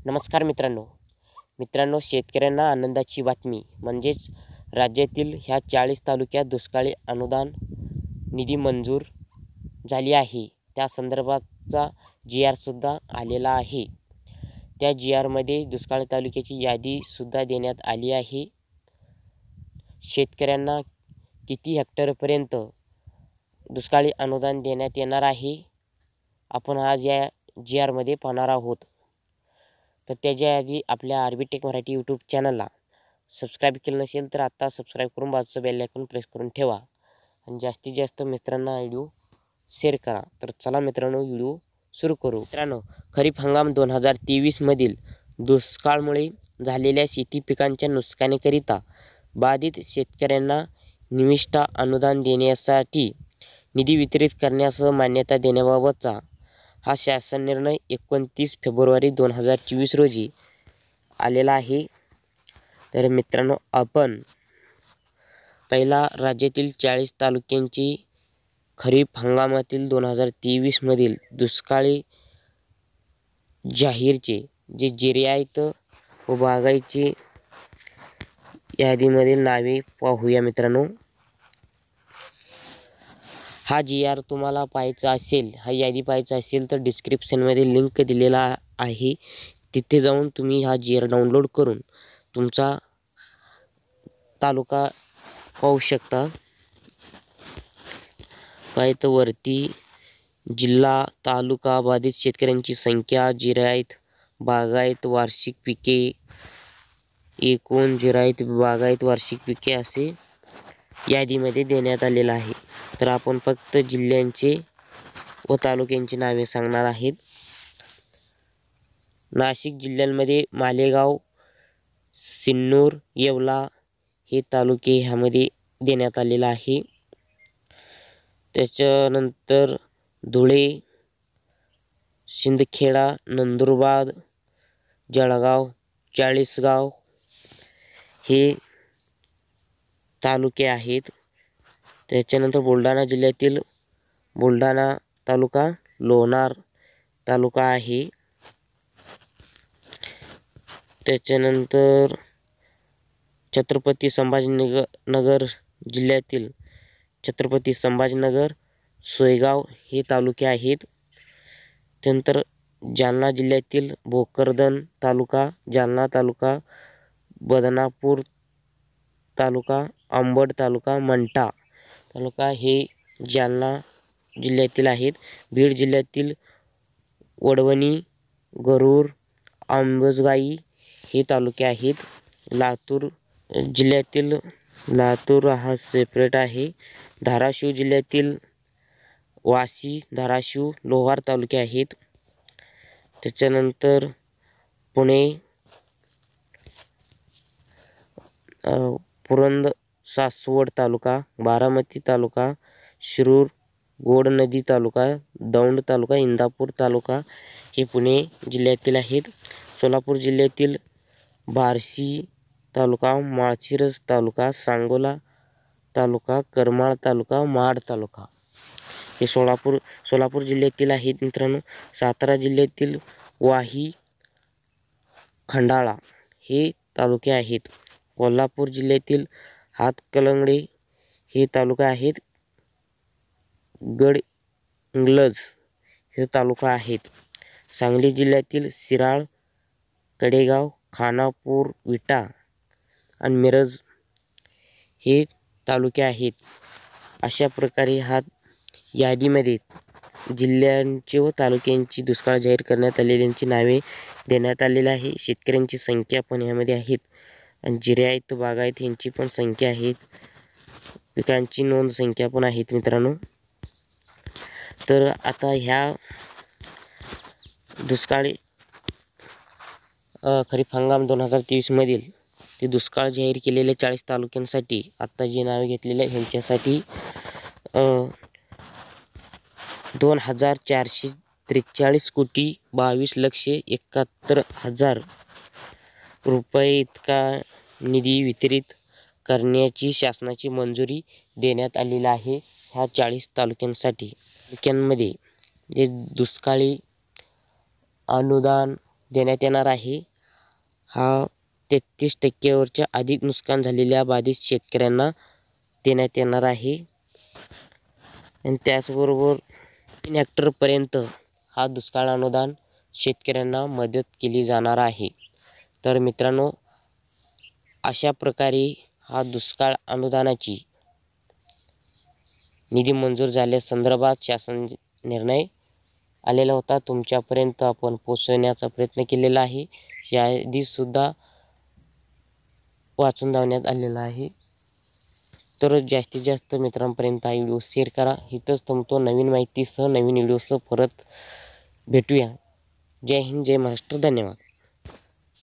नमस्कार मित्रांनो शेतकऱ्यांना आनंदाची बातमी म्हणजेच राज्यातील ह्या 40 तालुक्यात दुष्काळी अनुदान निधी मंजूर झाली आहे। त्या संदर्भातचा GR सुद्धा आलेला आहे। त्या GR मध्ये दुष्काळी तालुक्याची यादीसुद्धा देण्यात आली आहे। शेतकऱ्यांना किती हेक्टरपर्यंत दुष्काळी अनुदान देण्यात येणार आहे आपण आज या GR मध्ये पाहणार आहोत। तर त्याच्या आधी आपल्या आरबी टेक मराठी यूट्यूब चॅनलला सबस्क्राईब केलं नसेल तर आता सबस्क्राईब करून बाजूचं बेल आयकॉन प्रेस करून ठेवा आणि जास्तीत जास्त मित्रांना व्हिडिओ शेअर करा। तर चला मित्रांनो व्हिडिओ सुरू करू। मित्रांनो, खरीप हंगाम 2023 मधील दुष्काळामुळे झालेल्या शेती पिकांच्या नुकसानीकरिता बाधित शेतकऱ्यांना निविष्ठा अनुदान देण्यासाठी निधी वितरित करण्यास मान्यता देण्याबाबतचा हा शासन निर्णय 29 फेब्रुवारी 2024 रोजी आलेला आहे। तर मित्रांनो, आपण पहिला राज्यातील 40 तालुक्यांची खरीप हंगामातील 2023 मधील दुष्काळी जाहीरचे जे जिरायत व बागायची यादीमधील नावे पाहूया मित्रांनो। हा GR तुम्हाला पाहायचा असेल, हा यादी पाहायचा असेल तर डिस्क्रिप्शनमध्ये लिंक दिलेला आहे, तिथे जाऊन तुम्ही हा GR डाउनलोड करून तुमचा तालुका पाहू शकता। पाहित वरती जिल्हा, तालुका, बाधित शेतकऱ्यांची संख्या, जिरायत, बागायत, वार्षिक पिके, एकूण जिरायत, बागायत, वार्षिक पिके असे यादीमध्ये देण्यात आलेलं आहे। तर आपण फक्त जिल्ह्यांचे व तालुक्यांची नावे सांगणार आहेत। नाशिक जिल्ह्यांमध्ये मालेगाव, सिन्नूर, येवला हे तालुके ह्यामध्ये देण्यात आलेला आहे। त्याच्यानंतर धुळे, शिंदखेडा, नंदुरबार, जळगाव, चाळीसगाव हे तालुके आहेत। त्याच्यानंतर बुलढाणा जिल्ह्यातील बुलढाणा तालुका, लोणार तालुका आहे। त्याच्यानंतर छत्रपती संभाजीनगर जिल्ह्यातील छत्रपती संभाजीनगर, सोयगाव हे तालुके आहेत। त्यानंतर जालना जिल्ह्यातील भोकरदन तालुका, जालना तालुका, बदनापूर तालुका, अंबड तालुका, मंठा तालुका हे जालना जिल्ह्यातील आहेत। बीड जिल्ह्यातील वडवणी, गरूर, अंबजगाई हे तालुके आहेत। लातूर जिल्ह्यातील लातूर हा सेपरेट आहे। धाराशिव जिल्ह्यातील वाशी, धाराशिव, लोहार तालुके आहेत। त्याच्यानंतर पुणे, पुरंद, सासवड तालुका, बारामती तालुका, शिरूर, गोडनदी तालुका, दौंड तालुका, इंदापूर तालुका हे पुणे जिल्ह्यातील आहेत। सोलापूर जिल्ह्यातील बार्शी तालुका, माळशिरस तालुका, सांगोला तालुका, करमाळ तालुका, महाड तालुका हे सोलापूर जिल्ह्यातील आहेत मित्रांनो। सातारा जिल्ह्यातील वाही, खंडाळा हे तालुके आहेत। कोल्हापूर जिल्ह्यातील हातकणंगले हे तालुका आहेत। गडहिंग्लज हे तालुका आहेत। सांगली जिल्ह्यातील शिराळ, कडेगाव, खानापूर, विटा आणि मिरज हे तालुके आहेत। अशा प्रकारे हा यादीमध्ये जिल्ह्यांची व तालुक्यांची दुष्काळ जाहीर करण्यात आलेल्यांची नावे देण्यात आलेली आहे। शेतकऱ्यांची संख्या पण यामध्ये आहेत आणि जिरायत, बागायत यांची पण संख्या आहेत, पिकांची नोंद संख्या पण आहेत मित्रांनो। तर आता ह्या दुष्काळी खरीप हंगाम 2023 मधील ते दुष्काळ जाहीर केलेल्या 40 तालुक्यांसाठी आत्ता जी नावे घेतलेली आहे ह्यांच्यासाठी 2,443,22,71,000 रुपये इतका निधी वितरित करण्याची शासनाची मंजुरी देण्यात आलेली आहे। ह्या 40 तालुक्यांसाठी तालुक्यांमध्ये जे दुष्काळी अनुदान देण्यात येणार आहे. हा 33% अधिक नुकसान झालेल्या बाधित शेतकऱ्यांना देण्यात येणार आहे. आणि त्याचबरोबर 3 हेक्टरपर्यंत हा दुष्काळ अनुदान शेतकऱ्यांना मदत केली जाणार आहे. तर मित्रांनो, अशा प्रकारे हा दुष्काळ अनुदानाची निधी मंजूर झाल्यासंदर्भात शासन निर्णय आलेला होता. तुमच्यापर्यंत आपण पोहोचवण्याचा प्रयत्न केलेला आहे. याआधीसुद्धा वाचून दाखवण्यात आलेला आहे. तर जास्तीत जास्त मित्रांपर्यंत हा व्हिडिओ शेअर करा. इथंच थांबतो. नवीन माहितीसह नवीन व्हिडिओसह परत भेटूया. जय हिंद, जय महाराष्ट्र. धन्यवाद.